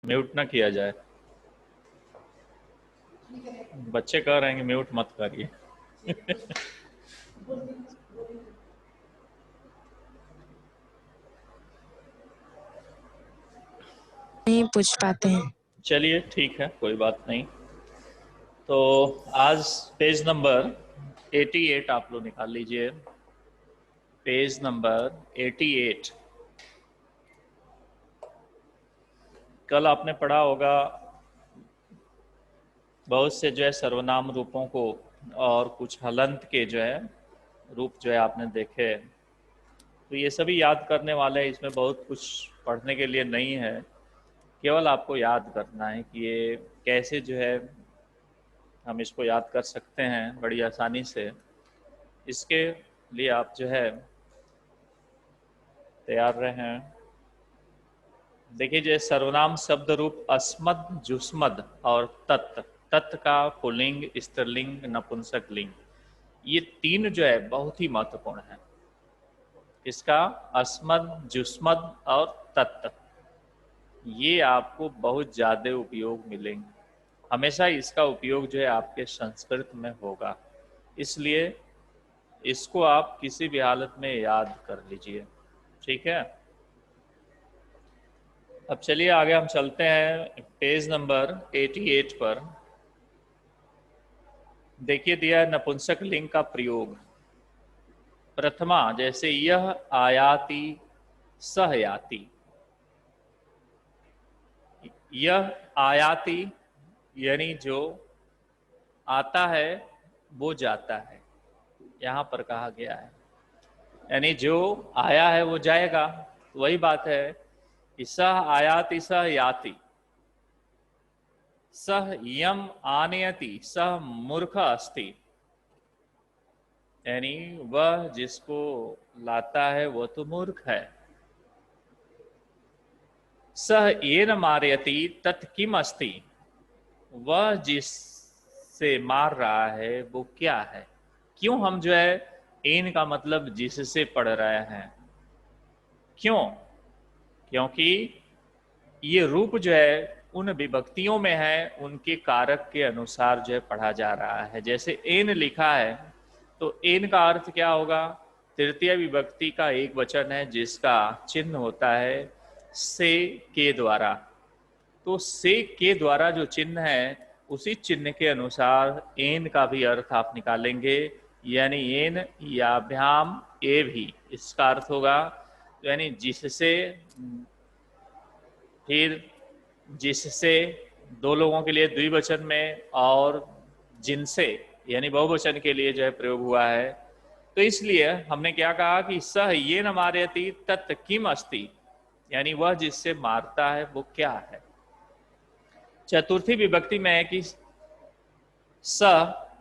Mute ना किया जाए। बच्चे कह रहे हैं कि म्यूट मत करिए। नहीं पूछ पाते हैं। चलिए ठीक है, कोई बात नहीं। तो आज पेज नंबर 88 आप लोग निकाल लीजिए। Page number 88। कल आपने पढ़ा होगा बहुत से जो है सर्वनाम रूपों को और कुछ हलंत के जो है रूप जो है आपने देखे। तो ये सभी याद करने वाले हैं, इसमें बहुत कुछ पढ़ने के लिए नहीं है। केवल आपको याद करना है कि ये कैसे जो है हम इसको याद कर सकते हैं बड़ी आसानी से। इसके लिए आप जो है तैयार रहें। देखिए, जो सर्वनाम शब्द रूप अस्मद, जुस्मद और तत्, तत् का पुल्लिंग, स्त्रीलिंग, नपुंसक लिंग, ये तीन जो है बहुत ही महत्वपूर्ण है। इसका अस्मद, जुस्मद और तत्, ये आपको बहुत ज़्यादा उपयोग मिलेंगे। हमेशा इसका उपयोग जो है आपके संस्कृत में होगा, इसलिए इसको आप किसी भी हालत में याद कर लीजिए। ठीक है, अब चलिए आगे हम चलते हैं पेज नंबर 88 पर। देखिए, दिया है नपुंसक लिंग का प्रयोग। प्रथमा, जैसे यह आयाति, सह याति। यह आयाति यानी जो आता है वो जाता है, यहां पर कहा गया है। यानी जो आया है वो जाएगा। वही बात है कि सह आयाति सह याति, सह यम आनयति सह मूर्ख अस्ति। यानी वह जिसको लाता है वो तो मूर्ख है। सह येन मारयति तत् किम अस्ति, वह जिससे मार रहा है वो क्या है। क्यों हम जो है एन का मतलब जिससे पढ़ रहे हैं, क्यों? क्योंकि ये रूप जो है उन विभक्तियों में है, उनके कारक के अनुसार जो है पढ़ा जा रहा है। जैसे एन लिखा है तो एन का अर्थ क्या होगा? तृतीय विभक्ति का एक वचन है जिसका चिन्ह होता है से के द्वारा। तो से के द्वारा जो चिन्ह है उसी चिन्ह के अनुसार एन का भी अर्थ आप निकालेंगे। यानी एन याभ्याम ए भी, इसका अर्थ होगा यानी जिससे, फिर जिससे दो लोगों के लिए द्विवचन में, और जिनसे यानी बहुवचन के लिए जो है प्रयोग हुआ है। तो इसलिए हमने क्या कहा कि सह ये न मारयति तत् किम अस्ति, यानी वह जिससे मारता है वो क्या है। चतुर्थी विभक्ति में है कि स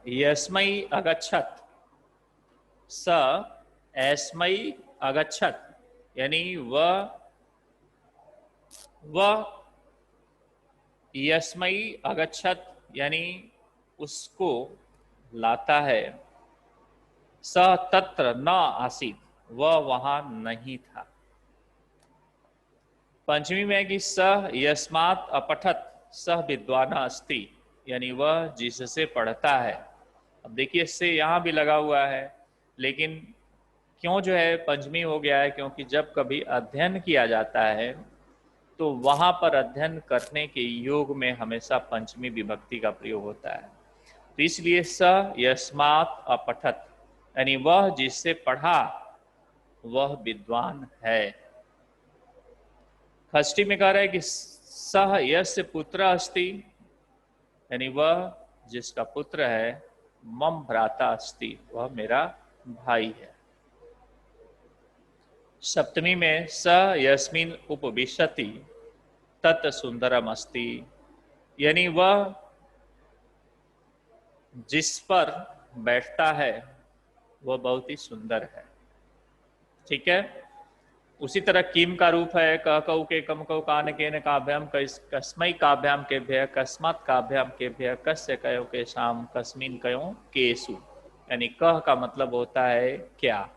यस्मई अगच्छत, स ऐस्मई अगच्छत, यानी वह यस्मई अगच्छत यानी उसको लाता है। स तत्र न आसीत, वह वहां नहीं था। पंचमी में कि सह यस्मात् अपठत सह विद्वान अस्ति, यानी वह जिससे पढ़ता है। अब देखिए से यहां भी लगा हुआ है, लेकिन क्यों जो है पंचमी हो गया है? क्योंकि जब कभी अध्ययन किया जाता है तो वहां पर अध्ययन करने के योग में हमेशा पंचमी विभक्ति का प्रयोग होता है। तो इसलिए स यस्मात् अपठत, यानी वह जिससे पढ़ा वह विद्वान है। षष्ठी में कह रहा है कि सह यस्य पुत्र अस्ति, यानी वह जिसका पुत्र है। मम भ्राता अस्ति, वह मेरा भाई है। सप्तमी में स यस्मिन उपविशति तत् सुंदरम अस्ति, यानी वह जिस पर बैठता है वह बहुत ही सुंदर है। ठीक है, उसी तरह किम का रूप है क कौ के कम कौ कान के न काभ्याम कस्मई काभ्याम के भय कस्मात् काभ्याम के भय कस्य कयो के शाम कस्मिन कयो केसु, यानी कह का मतलब होता है क्या।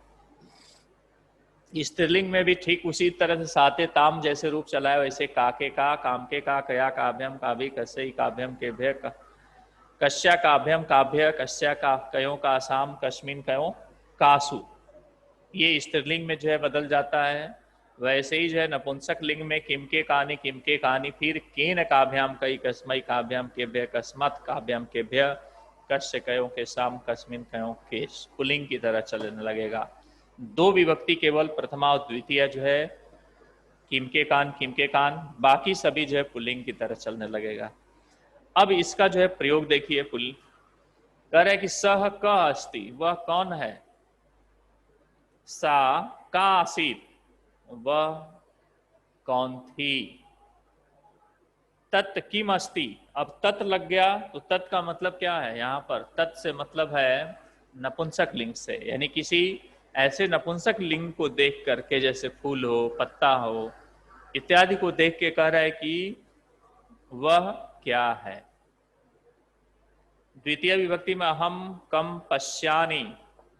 स्त्रीलिंग में भी ठीक उसी तरह से साते ताम जैसे रूप चला है, वैसे काके का, काम के का, कया काभ्यम काभी, कस्य काभ्यम के भय, कश्या काभ्यम काभ्य, कश्या का कयो का साम, कश्मीन कयो कासु। ये स्त्रीलिंग में जो है बदल जाता है। वैसे ही जो है नपुंसक लिंग में किम के कहानी, फिर केन काभ्याम कई, कस्मई काभ्याम के भय, कस्मत काभ्याम के भय, कश्य कयो के साम, कस्मिन कयो के, पुल्लिंग की तरह चलने लगेगा। दो विभक्ति केवल प्रथमा और द्वितीय जो है किम के कान, बाकी सभी जो है पुल्लिंग की तरह चलने लगेगा। अब इसका जो है प्रयोग देखिए, पुल कह रहे कि सह क अस्ति, वह कौन है। सा का आसीत, वह कौन थी। तत् किम अस्ति, अब तत् लग गया तो तत् का मतलब क्या है। यहां पर तत् से मतलब है नपुंसक लिंग से, यानी किसी ऐसे नपुंसक लिंग को देख करके, जैसे फूल हो, पत्ता हो इत्यादि को देख के कह रहा है कि वह क्या है। द्वितीय विभक्ति में अहम कम पश्यानि,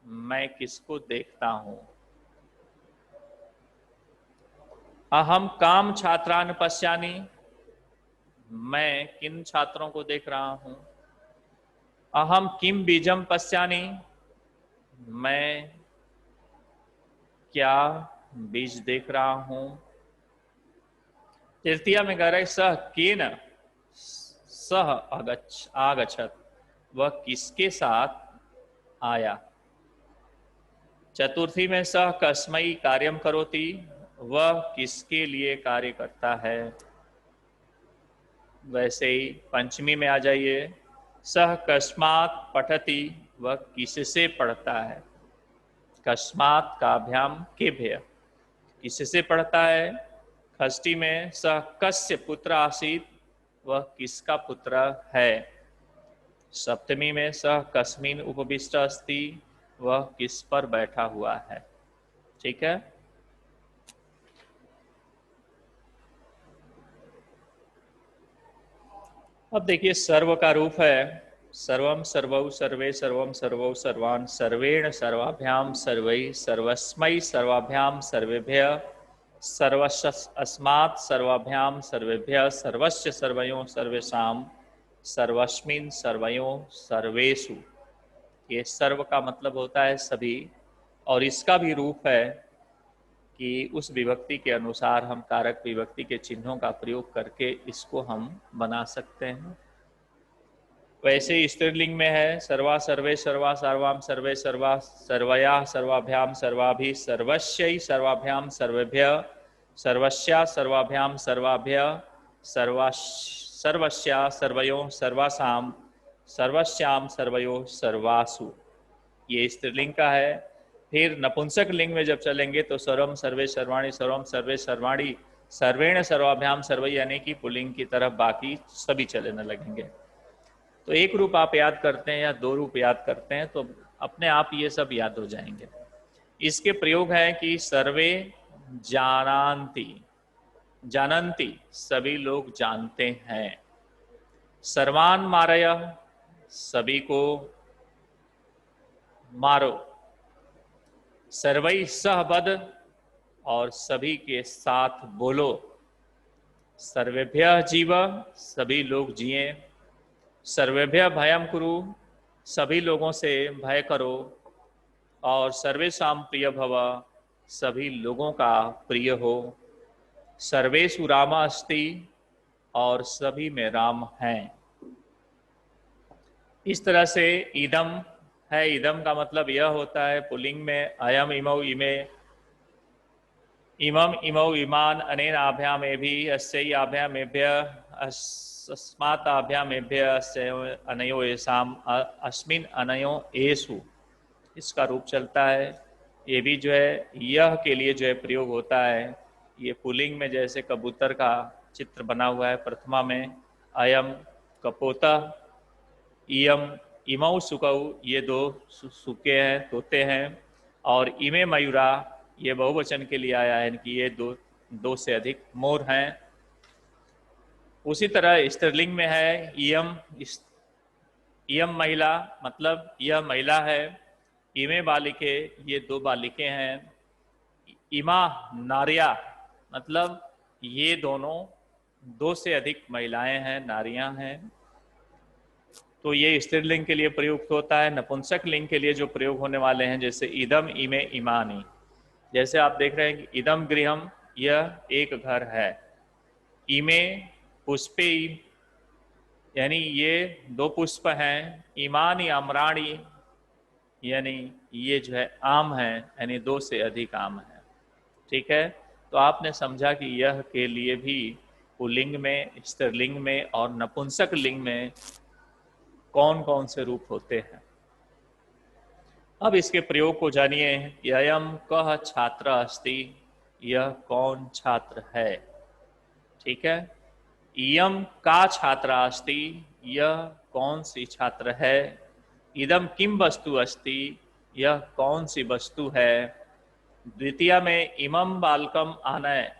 मैं किसको देखता हूं। अहम काम छात्रान पश्यानि, मैं किन छात्रों को देख रहा हूं। अहम किम बीजम पश्यानि, मैं क्या बीज देख रहा हूं। तृतीया में कह रहे सह केन सह आगच्छत, वह किसके साथ आया। चतुर्थी में सह कस्मई कार्यम करोति, वह किसके लिए कार्य करता है। वैसे ही पंचमी में आ जाइए, सह कस्मात पठति, वह किससे पढ़ता है। कस्मात काभ्याम के भय, किससे पढ़ता है। षष्ठी में सह कस्य पुत्र आसीत, वह किसका पुत्र है। सप्तमी में सह कस्मिन उपविष्ट अस्ति, वह किस पर बैठा हुआ है। ठीक है। अब देखिए सर्व का रूप है सर्वम सर्वौ सर्वे सर्वम सर्वौ सर्वान् सर्वेण सर्वाभ्याम सर्वै सर्वस्मै सर्वाभ्याम सर्वेभ्य सर्वस्मात् सर्वाभ्याम सर्वेभ्य सर्वस्य सर्वयोः सर्वेषां सर्वस्मिन् सर्वयोः सर्वेषु। ये सर्व का मतलब होता है सभी, और इसका भी रूप है कि उस विभक्ति के अनुसार हम कारक विभक्ति के चिन्हों का प्रयोग करके इसको हम बना सकते हैं। वैसे स्त्रीलिंग में है सर्वा सर्वे सर्वा सर्वाम सर्वे सर्वा सर्वया सर्वाभ्याम सर्वाभि सर्वस्यै सर्वाभ्याम सर्वेभ्य सर्वस्या सर्वाभ्याम सर्वाभ्य सर्वस्या सर्वयोः सर्वासाम सर्वस्याम सर्वयोः सर्वासु। ये स्त्रीलिंग का है। फिर नपुंसक लिंग में जब चलेंगे तो सर्वम सर्वे सर्वाणी सर्वम सर्वे सर्वाणी सर्वेण सर्वाभ्याम सर्वै, यानी कि पुल्लिंग की तरफ बाकी सभी चलने लगेंगे। तो एक रूप आप याद करते हैं या दो रूप याद करते हैं तो अपने आप ये सब याद हो जाएंगे। इसके प्रयोग है कि सर्वे जानन्ति, जानन्ति सभी लोग जानते हैं। सर्वान् मारय, सभी को मारो। सर्वै सह वद, और सभी के साथ बोलो। सर्वेभ्यः जीव, सभी लोग जिए। सर्वेभ्यः भयं कुरु, सभी लोगों से भय करो। और सर्वेषां प्रिय भव, सभी लोगों का प्रिय हो। सर्वेषु राम अस्ति, और सभी में राम हैं। इस तरह से इदम है, इदम का मतलब यह होता है पुल्लिंग में अयम इमौ इमे, इमम इमौ इमान अनेन आभ्यामेभि अस्यै आभ्यामेभ्य अस्मात् आभ्यामेभ्य अस्यै अनयो येषाम अस्मिन् अनयो येषु, इसका रूप चलता है। ये भी जो है यह के लिए जो है प्रयोग होता है। ये पुल्लिंग में जैसे कबूतर का चित्र बना हुआ है प्रथमा में, अयम कपोता, इयम इमौ सुकौ, ये दो सुके हैं, तोते हैं। और इमे मयूरा, ये बहुवचन के लिए आया है कि ये दो से अधिक मोर हैं। उसी तरह स्त्रीलिंग में है इयम, इयम महिला, मतलब यह महिला है। इमे बालिके, ये दो बालिके हैं। इमा नारिया मतलब ये दोनों, दो से अधिक महिलाएं हैं, नारियां हैं, तो ये स्त्रीलिंग के लिए प्रयुक्त होता है। नपुंसक लिंग के लिए जो प्रयोग होने वाले हैं, जैसे इदम इमे इमानी, जैसे आप देख रहे हैं कि इदम गृहम, यह एक घर है। इमे पुष्पे, यानी ये दो पुष्प हैं। इमानी अमराणी, यानी ये जो है आम है, यानी दो से अधिक आम है। ठीक है, तो आपने समझा कि यह के लिए भी पुल्लिंग में, स्त्रीलिंग में और नपुंसक लिंग में कौन कौन से रूप होते हैं। अब इसके प्रयोग को जानिए। ययम कह छात्र अस्ति, यह कौन छात्र है। ठीक है, इयम का छात्रा अस्ति, यह कौन सी छात्र है। इदम किम वस्तु अस्ति, यह कौन सी वस्तु है। द्वितीय में इमम बालकम आनय,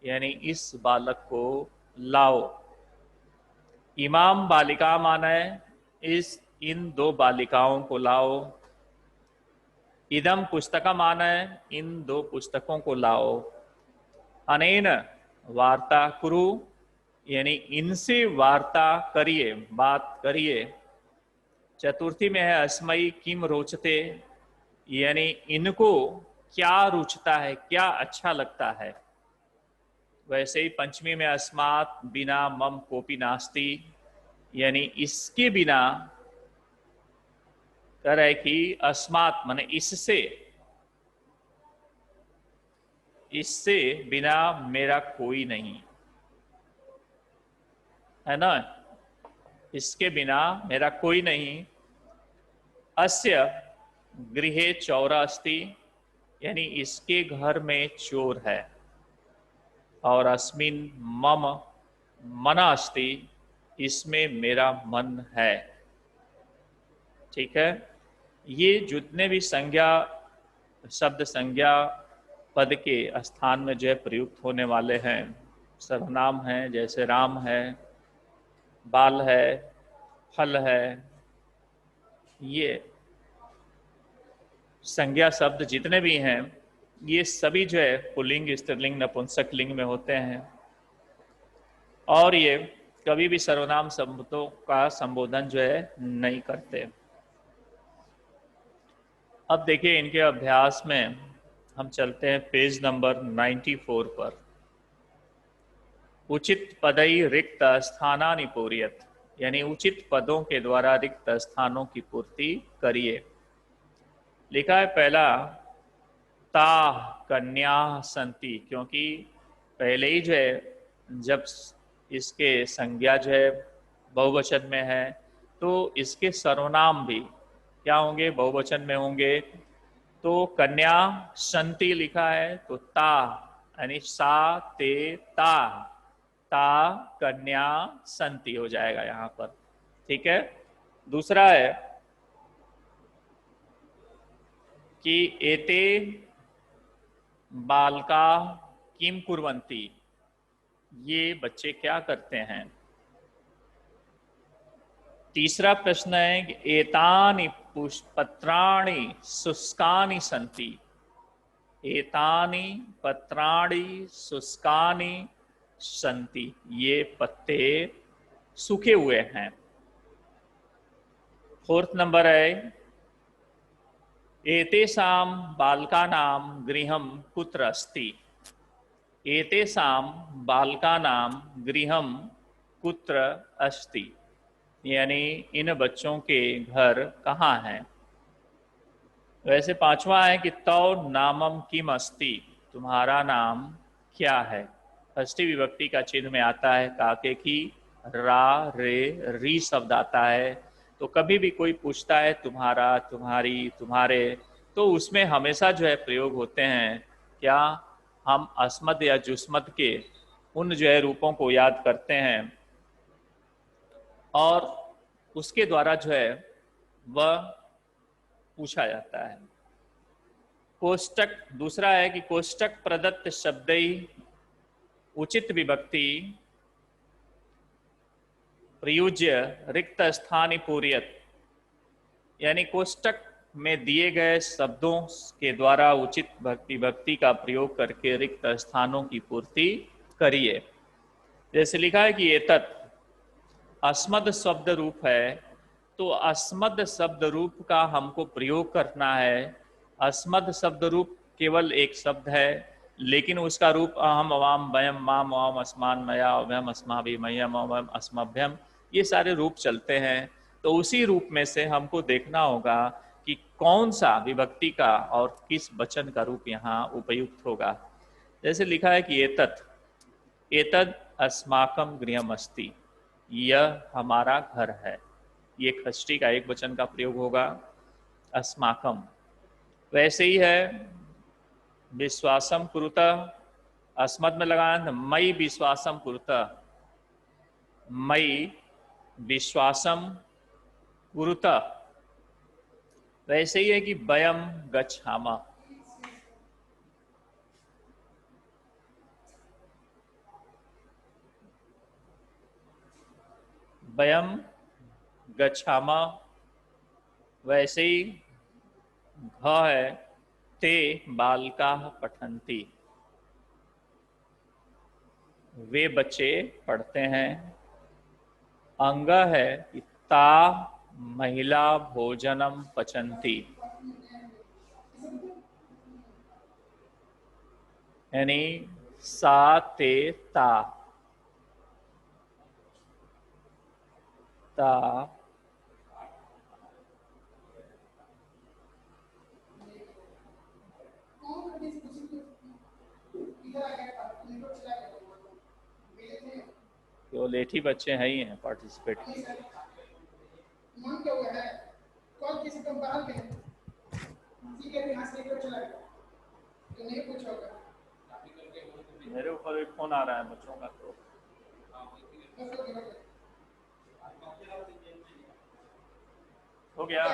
यानी इस बालक को लाओ। इमाम बालिका मानय, इन दो बालिकाओं को लाओ। इदम पुस्तकम आनय, इन दो पुस्तकों को लाओ। अनेन वार्ता कुरु, यानी इनसे वार्ता करिए, बात करिए। चतुर्थी में है अस्मयी किम रोचते, यानी इनको क्या रुचता है, क्या अच्छा लगता है। वैसे ही पंचमी में अस्मात बिना मम कोपी नास्ति, यानी इसके बिना, कह रहा है कि अस्मात माने इससे, इससे बिना मेरा कोई नहीं है ना, इसके बिना मेरा कोई नहीं। अस्य गृहे चौरा अस्ति, यानी इसके घर में चोर है। और अस्मिन मम मना अस्ति, इसमें मेरा मन है। ठीक है, ये जितने भी संज्ञा शब्द संज्ञा पद के स्थान में जो है प्रयुक्त होने वाले हैं, सर्वनाम हैं, जैसे राम है, बाल है, फल है, ये संज्ञा शब्द जितने भी हैं, ये सभी जो है पुल्लिंग, स्त्रीलिंग, नपुंसक लिंग में होते हैं। और ये कभी भी सर्वनाम शब्दों का संबोधन जो है नहीं करते। अब देखिए इनके अभ्यास में हम चलते हैं पेज नंबर 94 पर। उचित पदई रिक्त स्थानानि पूर्यत, यानी उचित पदों के द्वारा रिक्त स्थानों की पूर्ति करिए। लिखा है पहला, ता कन्या संति, क्योंकि पहले ही जो है जब इसके संज्ञा जो है बहुवचन में है, तो इसके सर्वनाम भी क्या होंगे, बहुवचन में होंगे। तो कन्या संति लिखा है, तो ता यानी सा ते ता, ता कन्या संति हो जाएगा यहां पर। ठीक है, दूसरा है कि एते बालका किम कुर्वन्ति, ये बच्चे क्या करते हैं। तीसरा प्रश्न है कि एतानि पत्राणि शुष्कानि सन्ति, एतानि पत्राणि शुष्कानि सन्ति, ये पत्ते सूखे हुए हैं। फोर्थ नंबर है एतेषां बालकानां गृहं कुत्र अस्ति, एतेषां बालकानां गृहं कुत्र अस्ति, यानी इन बच्चों के घर कहाँ हैं। वैसे पांचवा है कि तौ नामम किम अस्ति, तुम्हारा नाम क्या है। षष्ठी विभक्ति का चिन्ह में आता है काके की, रा रे री शब्द आता है। तो कभी भी कोई पूछता है तुम्हारा, तुम्हारी, तुम्हारे, तो उसमें हमेशा जो है प्रयोग होते हैं क्या, हम अस्मद या जुस्मद के उन जो है रूपों को याद करते हैं और उसके द्वारा जो है वह पूछा जाता है। कोष्टक, दूसरा है कि कोष्टक प्रदत्त शब्दई उचित विभक्ति प्रयुज्य रिक्त स्थानी पूर्यत, यानी कोष्टक में दिए गए शब्दों के द्वारा उचित भक्ति का प्रयोग करके रिक्त स्थानों की पूर्ति करिए। जैसे लिखा है कि एतत् अस्मद शब्द रूप है, तो अस्मद शब्द रूप का हमको प्रयोग करना है। अस्मद शब्द रूप केवल एक शब्द है, लेकिन उसका रूप अहम अवाम वयम माम अवाम अस्मान मया अवयम अस्माभि मयम अवयम अस्मभ्यम, ये सारे रूप चलते हैं। तो उसी रूप में से हमको देखना होगा कि कौन सा विभक्ति का और किस वचन का रूप यहाँ उपयुक्त होगा। जैसे लिखा है कि एतत् एतद अस्माकम गृहमस्ति, यह हमारा घर है। ये खष्टी का एक वचन का प्रयोग होगा, अस्माकम। वैसे ही है विश्वासम कुरुतः, अस्मद में लगाना मई विश्वासम कुरुतः, मई विश्वासम कुरुतः। वैसे ही है कि वयम गच्छामः, वयम गच्छामः। वैसे ही घ है ते बालकाः पठन्ति, वे बच्चे पढ़ते हैं। अंग है कि ता महिला भोजनम पचन्ति, यानी सा ते ता ता तो लेठी बच्चे हैं ही हैं पार्टिसिपेट। मेरे ऊपर एक फोन आ रहा है बच्चों का, तो हो गया।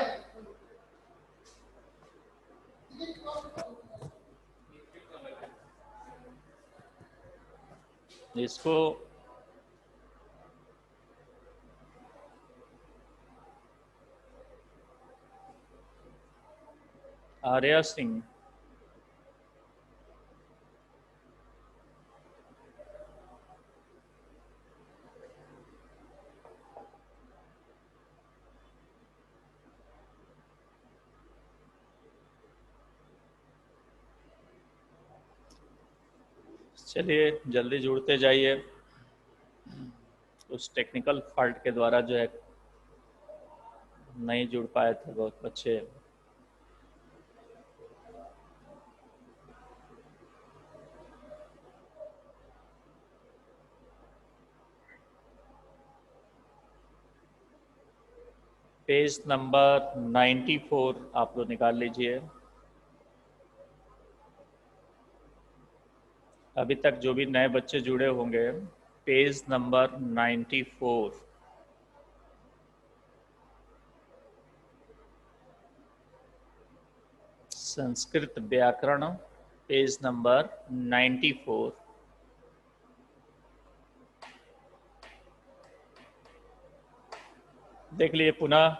इसको आर्या सिंह, चलिए जल्दी जुड़ते जाइए। उस टेक्निकल फॉल्ट के द्वारा जो है नहीं जुड़ पाए थे बहुत बच्चे। पेज नंबर 94 आप लोग निकाल लीजिए। अभी तक जो भी नए बच्चे जुड़े होंगे, पेज नंबर 94, संस्कृत व्याकरण, पेज नंबर 94। देख लिए पुनः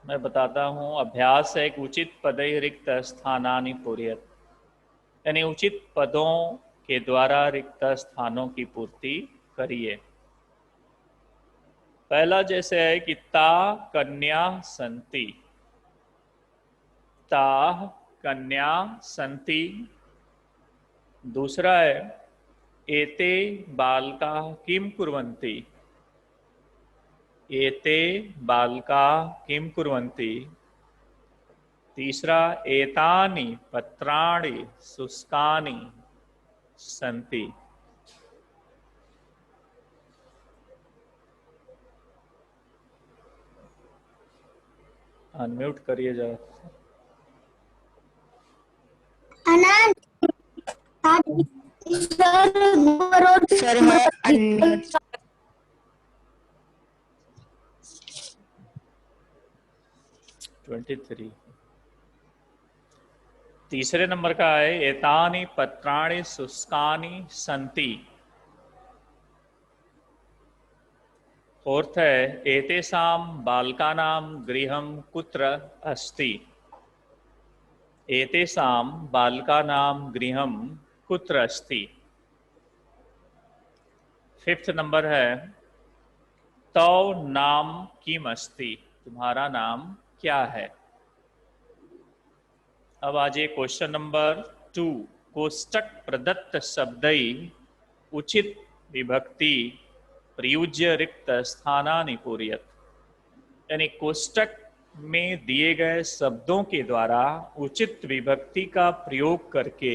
मैं बताता हूँ। अभ्यास है एक उचित पदै रिक्त स्थानानि पूरयत, यानी उचित पदों के द्वारा रिक्त स्थानों की पूर्ति करिए। पहला जैसे है कि ता कन्या संति, ता कन्या संति। दूसरा है एते बालका किम कुर्वन्ति, एते बालका किम कुर्वन्ति। तीसरा एतानि पत्राणि शुष्कानि संति। अनम्यूट करिए जरा। सर है अनम्यूट। 23 तीसरे नंबर का है एतानि पत्राणि शुष्कानि संति। फोर्थ है एतेषां बालकानां गृहं कुत्र अस्ति। एतेषां बालकानां गृहं कुत्र अस्ति। फिफ्थ नंबर है तौ नाम किम अस्ति, तुम्हारा नाम क्या है। अब आ जाइए क्वेश्चन नंबर 2। कोष्टक प्रदत्त शब्दई उचित विभक्ति प्रयुज्य रिक्त स्थानानि पूरयत। यानी कोष्टक में दिए गए शब्दों के द्वारा उचित विभक्ति का प्रयोग करके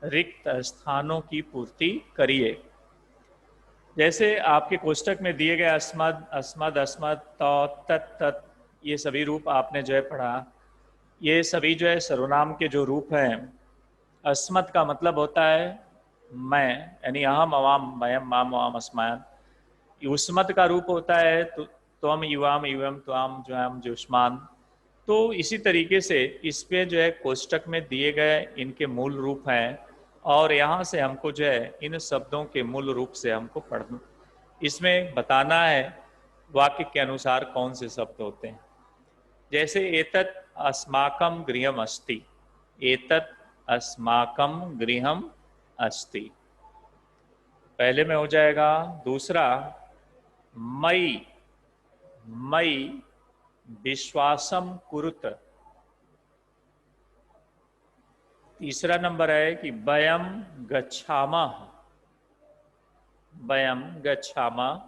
रिक्त स्थानों की पूर्ति करिए। जैसे आपके कोष्टक में दिए गए अस्मद, अस्मद, अस्मद, तौ, तत्, तत्, ये सभी रूप आपने जो है पढ़ा। ये सभी जो है सर्वनाम के जो रूप हैं। अस्मद का मतलब होता है मैं, यानी अहम, अवाम, मयम, माम, वाम, अस्मायन। युष्मत का रूप होता है त्वम, युवाम, युवम, त्वाम, ज्वाम, जुष्मान। तो इसी तरीके से इसमें जो है कोष्टक में दिए गए इनके मूल रूप हैं और यहाँ से हमको जो है इन शब्दों के मूल रूप से हमको पढ़ना, इसमें बताना है वाक्य के अनुसार कौन से शब्द होते हैं। जैसे एतत् अस्माकं गृहम् अस्ति, एतत् अस्माकं गृहम् अस्ति, पहले में हो जाएगा। दूसरा मई, मई विश्वासम कुरुत। तीसरा नंबर है कि वयम गच्छामः, वयम गच्छामः।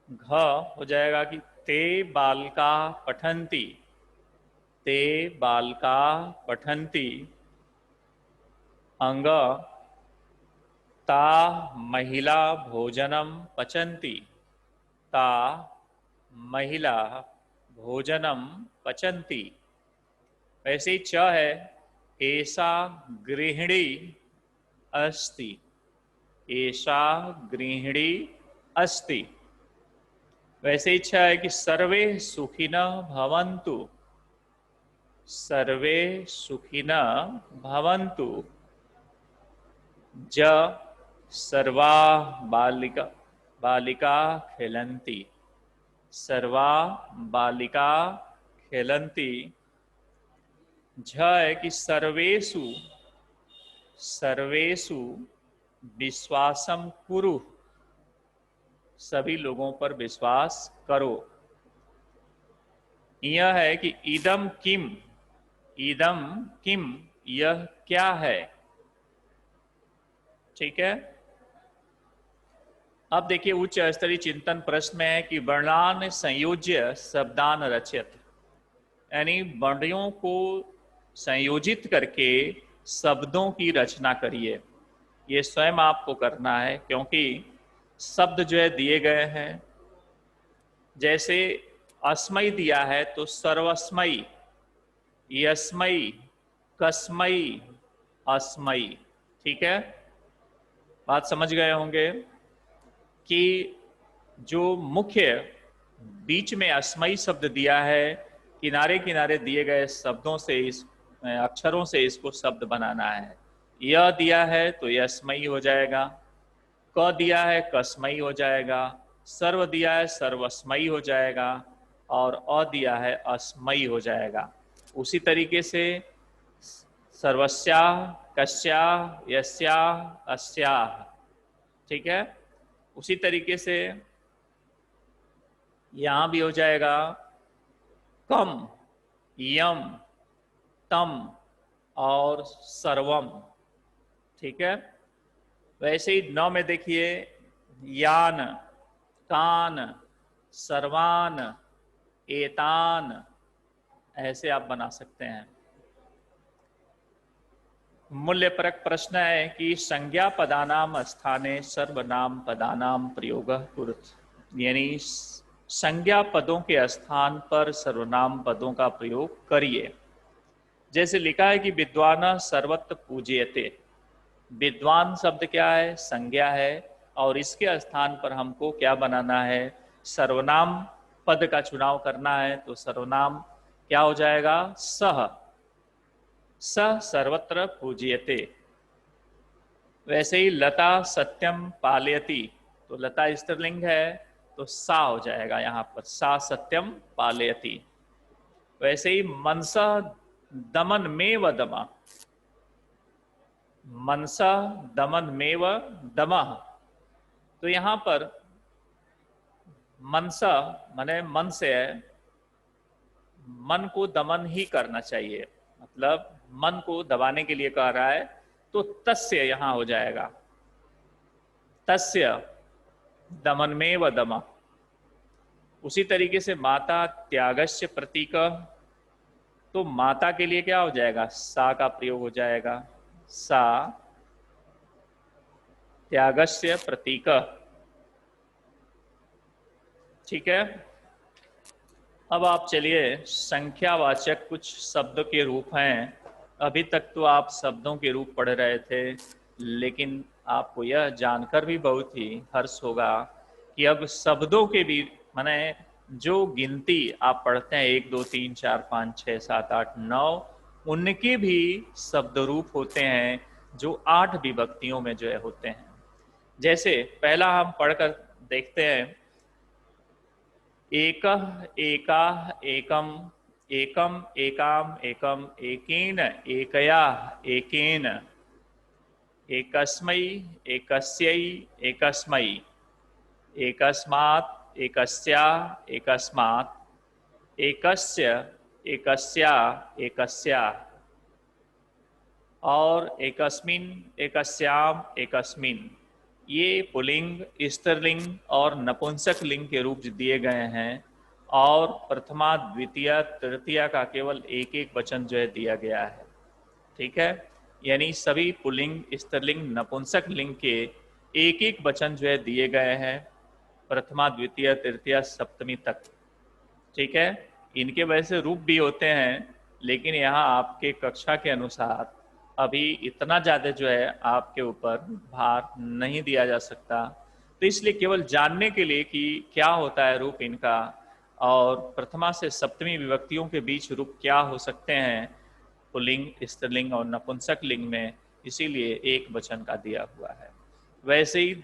घ हो जाएगा कि ते बालका पठन्ति, ते बालका पठन्ति। अंग ता महिला भोजनम पचन्ति, ता महिला भोजनम पचन्ति। वैसे ही च है एषा गृहिणी अस्ति, एषा गृहिणी अस्ति। वैसे ही छ है कि सर्वे सुखिनः भवन्तु, सर्वे सुखिनः भवन्तु। ज सर्वा बालिका, बालिका खेलन्ति, सर्वा बालिका खेलन्ति। झ है कि सर्वेषु, सर्वेषु विश्वासम कुरु, सभी लोगों पर विश्वास करो। यह है कि इदम किम, इदम किम, यह क्या है। ठीक है। अब देखिए उच्च स्तरीय चिंतन प्रश्न में है कि वर्णान संयोज्य शब्दान रचयत, यानी वर्णों को संयोजित करके शब्दों की रचना करिए। ये स्वयं आपको करना है क्योंकि शब्द जो है दिए गए हैं। जैसे अस्मयी दिया है तो सर्वस्मयी, यस्मयी, कस्मयी, अस्मयी। ठीक है, बात समझ गए होंगे कि जो मुख्य बीच में अस्मयी शब्द दिया है, किनारे किनारे दिए गए शब्दों से, इस अक्षरों से इसको शब्द बनाना है। य दिया है तो यस्मयी हो जाएगा, क दिया है कस्मयी हो जाएगा, सर्व दिया है सर्वस्मयी हो जाएगा और अ दिया है अस्मयी हो जाएगा। उसी तरीके से सर्वस्या, कस्या, यस्या, अस्या। ठीक है, उसी तरीके से यहां भी हो जाएगा कम, यम, तम और सर्वम। ठीक है, वैसे ही नौ में देखिए यान, कान, सर्वान, एतान, ऐसे आप बना सकते हैं। मूल्यपरक प्रश्न है कि संज्ञा पदानाम स्थाने सर्वनाम पदानाम प्रयोग कुरुत, यानी संज्ञा पदों के स्थान पर सर्वनाम पदों का प्रयोग करिए। जैसे लिखा है कि विद्वान सर्वत्र पूज्यते, विद्वान शब्द क्या है, संज्ञा है और इसके स्थान पर हमको क्या बनाना है, सर्वनाम पद का चुनाव करना है। तो सर्वनाम क्या हो जाएगा, सह, सह सर्वत्र पूज्यते। वैसे ही लता सत्यम पालयति, तो लता स्त्रीलिंग है तो सा हो जाएगा यहाँ पर, सा सत्यम पालयति। वैसे ही मनसा दमन में व दमा, मनसा दमन में व दमः। तो यहां पर मनसा माने मन से है, मन को दमन ही करना चाहिए, मतलब मन को दबाने के लिए कह रहा है, तो तस्य यहां हो जाएगा, तस्य दमन में व दमा। उसी तरीके से माता त्यागस्य प्रतीक, तो माता के लिए क्या हो जाएगा, सा का प्रयोग हो जाएगा, सा त्यागस्य प्रतीक। ठीक है। अब आप चलिए संख्यावाचक कुछ शब्द के रूप हैं। अभी तक तो आप शब्दों के रूप पढ़ रहे थे, लेकिन आपको यह जानकर भी बहुत ही हर्ष होगा कि अब शब्दों के भी माने जो गिनती आप पढ़ते हैं 1 2 3 4 5 6 7 8 9, उनके भी शब्द रूप होते हैं जो 8 विभक्तियों में जो है होते हैं। जैसे पहला हम पढ़कर देखते हैं, एक एका एकम, एकम एकाम एकम, एकेन एकया एकेन, एकस्मै एकस्यै एकस्मै, एकस्मात् एकस्या एकस्मात्, एकस्य एकस्या एकस्या, और एकस्मिन एकस्याम एकस्मिन। ये पुल्लिंग, स्त्रीलिंग और नपुंसक लिंग के रूप दिए गए हैं, और प्रथमा द्वितीय तृतीया का केवल एक एक वचन जो है दिया गया है। ठीक है, यानी सभी पुल्लिंग, स्त्रीलिंग, नपुंसक लिंग के एक एक वचन जो है दिए गए हैं, प्रथमा द्वितीय तृतीया सप्तमी तक। ठीक है, इनके वैसे रूप भी होते हैं, लेकिन यहाँ आपके कक्षा के अनुसार अभी इतना ज़्यादा जो है आपके ऊपर भार नहीं दिया जा सकता, तो इसलिए केवल जानने के लिए कि क्या होता है रूप इनका, और प्रथमा से सप्तमी विभक्तियों के बीच रूप क्या हो सकते हैं पुल्लिंग, स्त्रीलिंग और नपुंसक लिंग में, इसीलिए एक वचन का दिया हुआ है। वैसे ही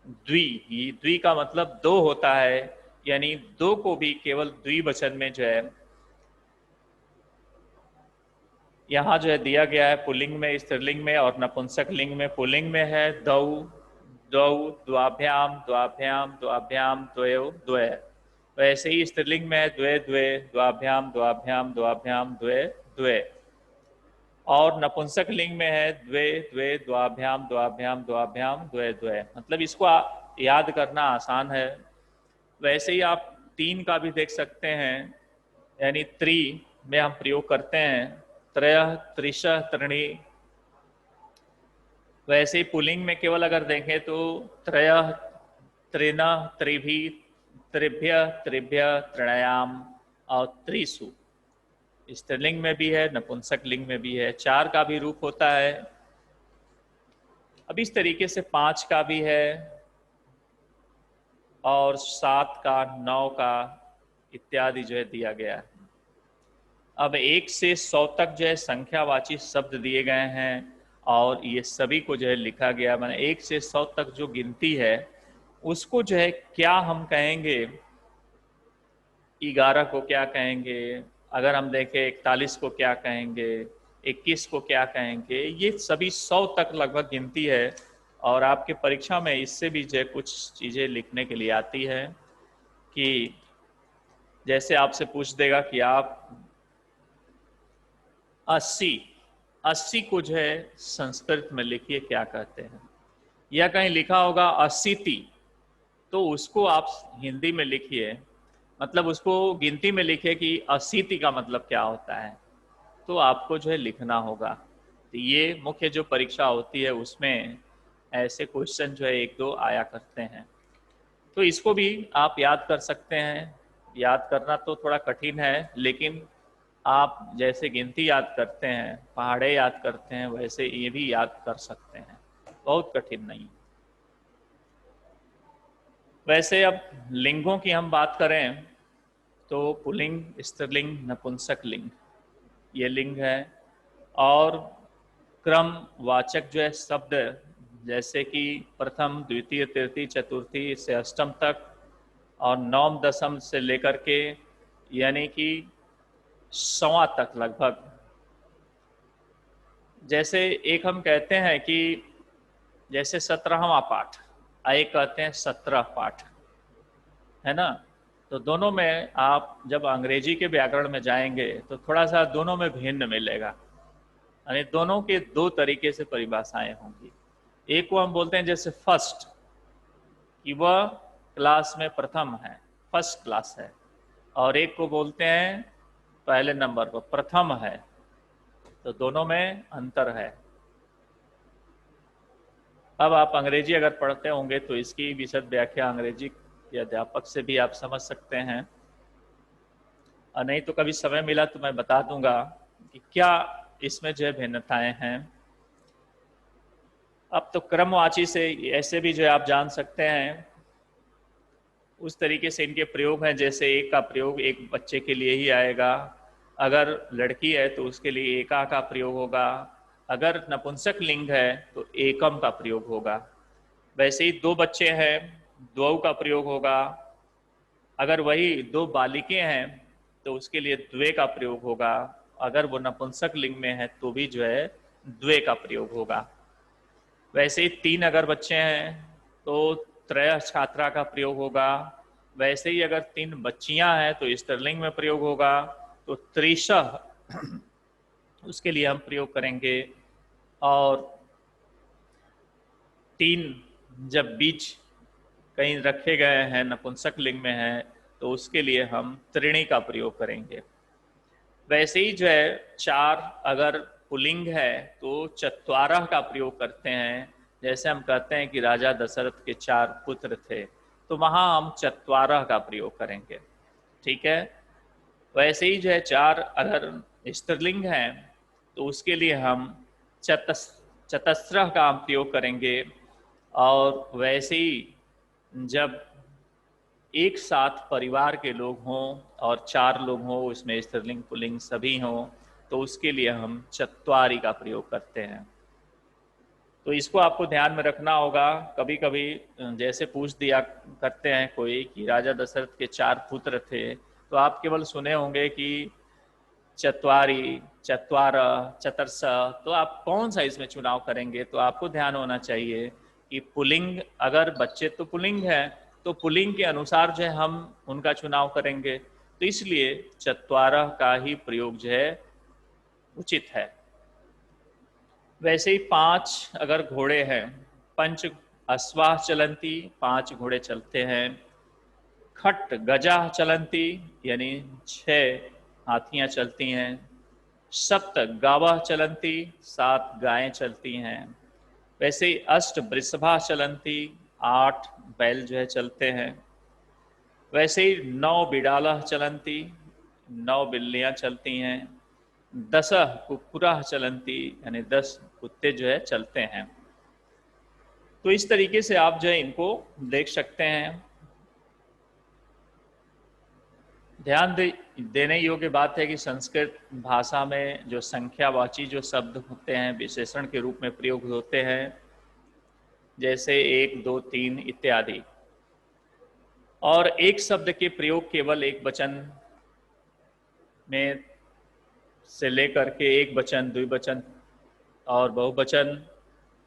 द्वि, द्वि का मतलब दो होता है, यानी दो को भी केवल द्विवचन में जो है यहाँ जो है दिया गया है, पुल्लिंग में, स्त्रीलिंग में और नपुंसक लिंग में। पुल्लिंग में है दौ, द्वौ, द्वाभ्याम, द्वाभ्याम, द्वाभ्याम, द्वयो, द्वय। वैसे ही स्त्रीलिंग में है द्वे द्वे, द्वाभ्याम, द्वाभ्याम, द्वाभ्याम, द्वे द्वे। और नपुंसक लिंग में है द्वे द्वे, द्वाभ्याम, द्वाभ्याम, द्वाभ्याम, द्वे द्वे। मतलब इसको याद करना आसान है। वैसे ही आप तीन का भी देख सकते हैं, यानी त्रि में हम प्रयोग करते हैं, त्रयः, त्रिशः, त्रीणि। वैसे ही पुल्लिंग में केवल अगर देखें तो त्रयः, त्रिणः, त्रिभिः, त्रिभ्यः, त्रिभ्यः, त्रिणयाम और त्रिषु। स्त्रीलिंग में भी है, नपुंसक लिंग में भी है। चार का भी रूप होता है। अब इस तरीके से 5 का भी है, और 7 का, 9 का इत्यादि जो है दिया गया है। अब 1 से 100 तक जो है संख्यावाची शब्द दिए गए हैं, और ये सभी को जो है लिखा गया। माने 1 से 100 तक जो गिनती है उसको जो है क्या हम कहेंगे, 11 को क्या कहेंगे, अगर हम देखें 41 को क्या कहेंगे, 21 को क्या कहेंगे, ये सभी 100 तक लगभग गिनती है। और आपके परीक्षा में इससे भी जो है कुछ चीज़ें लिखने के लिए आती है, कि जैसे आपसे पूछ देगा कि आप 80 को जो है संस्कृत में लिखिए, क्या कहते हैं। या कहीं लिखा होगा 80, तो उसको आप हिंदी में लिखिए, मतलब उसको गिनती में लिखिए कि 80 का मतलब क्या होता है, तो आपको जो है लिखना होगा। तो ये मुख्य जो परीक्षा होती है उसमें ऐसे क्वेश्चन जो है 1-2 आया करते हैं, तो इसको भी आप याद कर सकते हैं। याद करना तो थोड़ा कठिन है, लेकिन आप जैसे गिनती याद करते हैं, पहाड़े याद करते हैं, वैसे ये भी याद कर सकते हैं, बहुत कठिन नहीं। वैसे अब लिंगों की हम बात करें तो पुल्लिंग, स्त्रीलिंग, नपुंसक लिंग, ये लिंग है। और क्रम वाचक जो है शब्द, जैसे कि प्रथम, द्वितीय, तृतीय, चतुर्थी से अष्टम तक, और नवम दशम से लेकर के यानी कि 100वां तक लगभग जैसे एक हम कहते हैं कि जैसे 17वां पाठ, एक कहते हैं 17 पाठ, है ना। तो दोनों में आप जब अंग्रेजी के व्याकरण में जाएंगे तो थोड़ा सा दोनों में भिन्न मिलेगा, यानी दोनों के दो तरीके से परिभाषाएं होंगी। एक को हम बोलते हैं जैसे फर्स्ट, कि वह क्लास में प्रथम है, फर्स्ट क्लास है, और एक को बोलते हैं पहले नंबर पर प्रथम है। तो दोनों में अंतर है। अब आप अंग्रेजी अगर पढ़ते होंगे तो इसकी विशद व्याख्या अंग्रेजी के अध्यापक से भी आप समझ सकते हैं, और नहीं तो कभी समय मिला तो मैं बता दूंगा कि क्या इसमें जो है भिन्नताएं हैं। अब तो क्रमवाची से ऐसे भी जो है आप जान सकते हैं, उस तरीके से इनके प्रयोग हैं। जैसे एक का प्रयोग एक बच्चे के लिए ही आएगा, अगर लड़की है तो उसके लिए एका का प्रयोग होगा, अगर नपुंसक लिंग है तो एकम का प्रयोग होगा। वैसे ही दो बच्चे हैं, द्वौ का प्रयोग होगा, अगर वही दो बालिकें हैं तो उसके लिए द्वे का प्रयोग होगा, अगर वो नपुंसक लिंग में है तो भी जो है द्वे का प्रयोग होगा। वैसे ही तीन अगर बच्चे हैं तो त्रय छात्रा का प्रयोग होगा। वैसे ही अगर तीन बच्चियां हैं तो स्त्रीलिंग में प्रयोग होगा, तो त्रिशः उसके लिए हम प्रयोग करेंगे। और तीन जब बीच कहीं रखे गए हैं नपुंसक लिंग में है तो उसके लिए हम त्रिणी का प्रयोग करेंगे। वैसे ही जो है चार अगर पुल्लिंग है तो चत्वारः का प्रयोग करते हैं। जैसे हम कहते हैं कि राजा दशरथ के 4 पुत्र थे, तो वहां हम चत्वारः का प्रयोग करेंगे। ठीक है। वैसे ही जो है चार अगर स्त्रीलिंग है तो उसके लिए हम चतस्रः का हम प्रयोग करेंगे। और वैसे ही जब एक साथ परिवार के लोग हों और 4 लोग हों, उसमें स्त्रीलिंग पुल्लिंग सभी हों, तो उसके लिए हम चत्वारी का प्रयोग करते हैं। तो इसको आपको ध्यान में रखना होगा। कभी कभी जैसे पूछ दिया करते हैं कोई कि राजा दशरथ के 4 पुत्र थे, तो आप केवल सुने होंगे कि चत्वारी, चत्वार, चतुर्स, तो आप कौन सा इसमें चुनाव करेंगे। तो आपको ध्यान होना चाहिए कि पुल्लिंग अगर बच्चे तो पुल्लिंग है तो पुल्लिंग के अनुसार जो है हम उनका चुनाव करेंगे, तो इसलिए चत्वारः का ही प्रयोग जो है उचित है। वैसे ही 5 अगर घोड़े हैं, पंच अश्वाः चलंती, 5 घोड़े चलते हैं। खट गजा चलंती, यानी 6 हाथियां चलती हैं। सप्त गावः चलंती, 7 गायें चलती हैं। वैसे ही अष्ट वृषभा चलंती, 8 बैल जो है चलते हैं। वैसे ही 9 बिडालः चलंती, 9 बिल्लियां चलती हैं। 10 कुक्कुरः चलंती, यानी 10 कुत्ते जो है चलते हैं। तो इस तरीके से आप जो है इनको देख सकते हैं। ध्यान देने योग्य बात है कि संस्कृत भाषा में जो संख्यावाची जो शब्द होते हैं विशेषण के रूप में प्रयोग होते हैं, जैसे 1, 2, 3 इत्यादि, और एक शब्द के प्रयोग केवल एक वचन में से लेकर के एक वचन, द्विवचन और बहुवचन,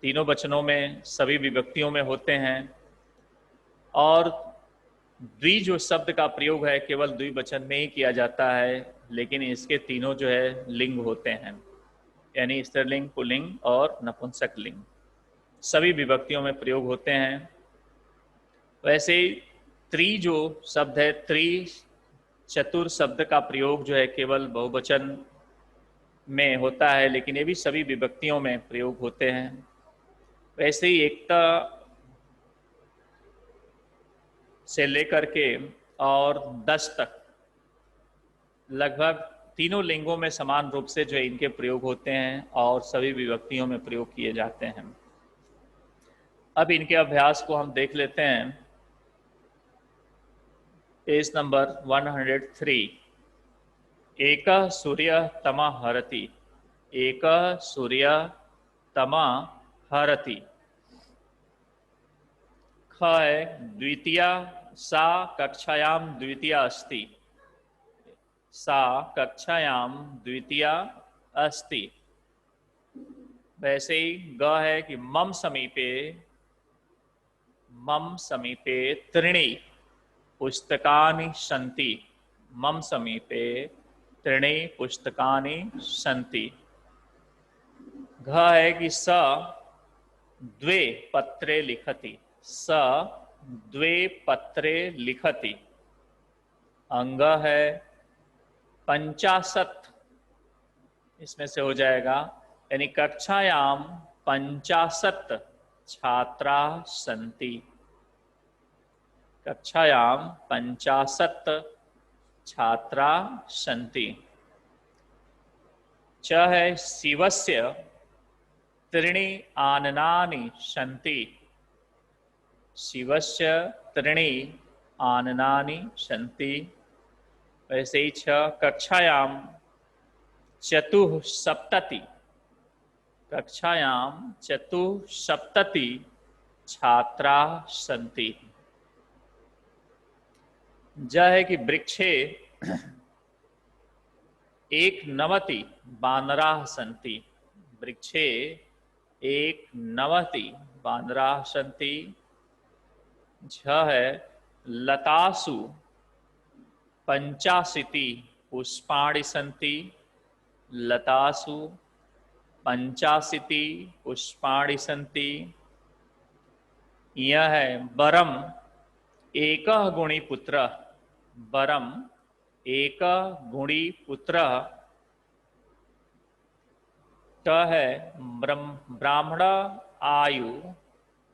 तीनों वचनों में सभी विभक्तियों में होते हैं। और द्वि जो शब्द का प्रयोग है केवल द्विवचन में ही किया जाता है, लेकिन इसके तीनों जो है लिंग होते हैं, यानी स्त्रीलिंग, पुल्लिंग और नपुंसक लिंग, सभी विभक्तियों में प्रयोग होते हैं। वैसे त्रि जो शब्द है, त्रि चतुर शब्द का प्रयोग जो है केवल बहुवचन में होता है, लेकिन ये भी सभी विभक्तियों में प्रयोग होते हैं। वैसे ही एकता से लेकर के और 10 तक लगभग तीनों लिंगों में समान रूप से जो है इनके प्रयोग होते हैं और सभी विभक्तियों में प्रयोग किए जाते हैं। अब इनके अभ्यास को हम देख लेते हैं। Page number 103। एक सूर्य तमा हरति, एक सूर्य तमा हरति। ख है द्वितीया, सा कक्षायां द्वितीया अस्ति, सा कक्षायां द्वितीया अस्ति। वैसे ही ग है कि मम समीपे त्रीणि पुस्तकानि सन्ति। मम समीपे त्रीणि पुस्तकानि सन्ति। घ है कि स द्वे पत्रे लिखति। स द्वे पत्रे लिखति। अंग है 50, इसमें से हो जाएगा, यानी कक्षायाम 50 छात्रा सन्ति। कक्षायाम 50 छात्रा सन्ति। च है शिवस्य त्रीणि आननानि सन्ति। शिवस्य त्रीणि आननानि सन्ति। वैसे ही छ कक्षायाम चतुःसप्तति। कक्षायाम चतुःसप्तति छात्रा सन्ति। ज है कि वृक्षे 91 बानराः सन्ति। वृक्षे 91 बानराः सन्ति। झ है लतासु 85 पुष्पाणि सन्ति। लतासु 85 पुष्पाणि सन्ति। यह है वरम एकः गुणी पुत्रः। वरम एकः गुणी पुत्रः। ट है ब्राह्मण आयु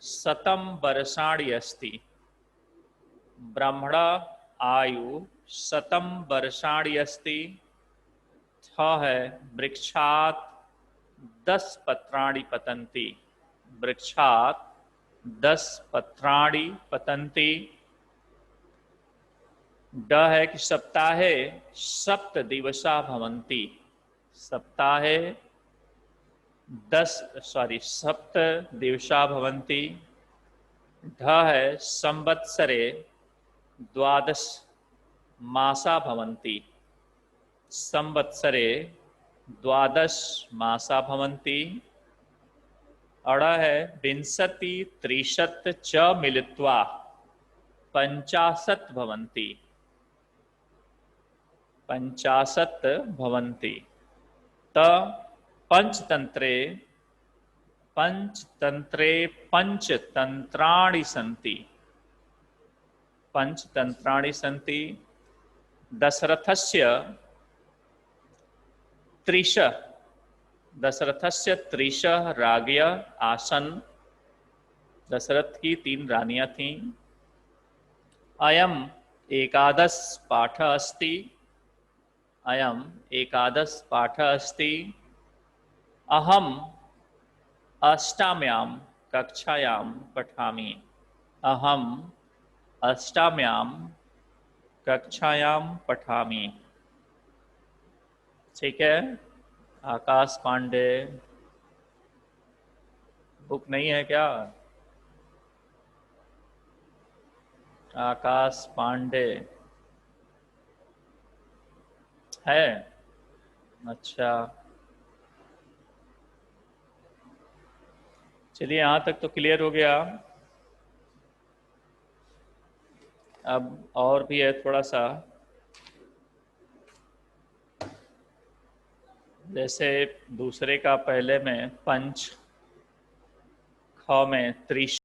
100 वर्षाणि अस्ति। ब्राह्मण आयु 100 वर्षाणि अस्ति। थ है वृक्षात् 10 पत्राणि पतन्ति। वृक्षात् 10 पत्राणि पतन्ति। ड है कि सप्ताहे 7 दिवसा भवन्ति। सप्ताहे 7 दिवसा भवन्ति। ढ है संवत्सरे 12 मासा भवन्ति। संवत्सरे 12 मासा भवन्ति। अड़ है 20 30 च मिलित्वा 50 भवन्ति। 50 भवन्ति। त पंचतंत्रे पंचतंत्राणि सन्ति। पंचतंत्राणि सन्ति। दशरथस्य 30 राज्ञः आसन्। दशरथ की 3 रानियां थीं। अयम एकादश पाठ अस्ति। अयम एकादश पाठ अस्ति। अहम अष्टाम्यां कक्षायां पठामि। अहम अष्टाम्यां कक्षायां पठामि। ठीक है। आकाश पांडे बुक नहीं है क्या? आकाश पांडे है? अच्छा, चलिए यहां तक तो क्लियर हो गया। अब और भी है थोड़ा सा, जैसे दूसरे का पहले में पंच, ख में 30